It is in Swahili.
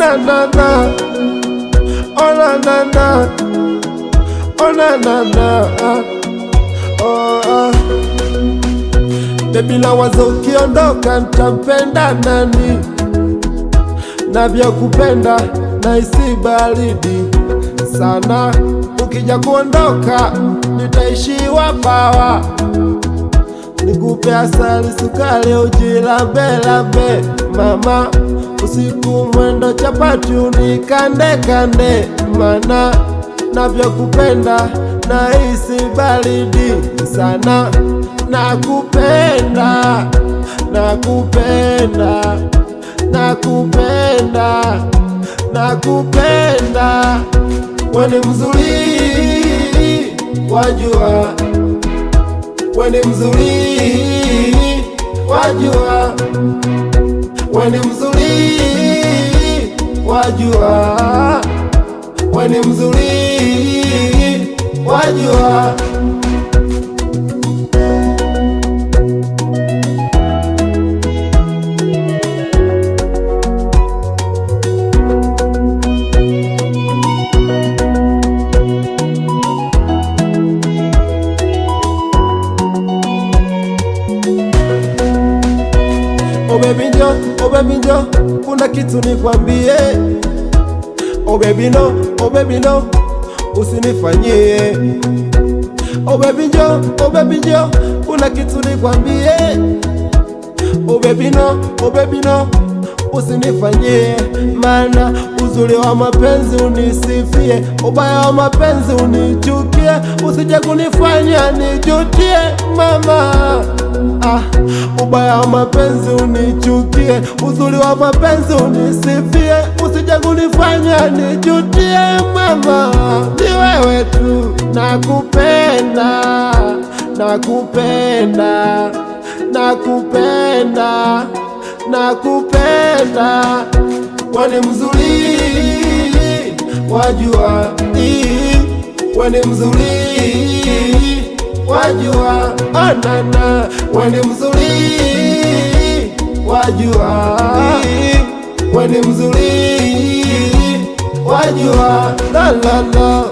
na na na, oh na na na, oh na na na, oh. Baby, nawaza ukiondoka nitampenda nani? Navyokupenda nahisi baridi sana. Ukija kuondoka nitaishiwa pawa. Nikupe asali, sukari, uji lambe mama. Usiku mwendo chapati unikande kande, mana navyokupenda nahisi baridi sana. Nakupenda, nakupenda, nakupenda, nakupenda. Wewe ni mzuri wajua, wewe ni mzuri wajua, wewe ni mzuri wajua, wewe ni mzuri wajua. Oh baby njo, kuna kitu nikwambie. Oh baby no, usinifanyie. Oh baby njo, kuna kitu nikwambie. Oh baby no, usinifanyie. Mana uzuri wa mapenzi unisifie, ubaya wa mapenzi unichukie. Usije kunifanya nijutie mama. Ubaya wa mapenzi unichukie, uzuri wa mapenzi unisifie. Usije kunifanya nijutie mama. Ni wewe tu nakupenda, nakupenda, nakupenda, nakupenda. Wewe ni mzuri wajua, wewe ni mzuri wajua, oh na na. Wewe ni mzuri wajua, wewe ni mzuri wajua, la la la.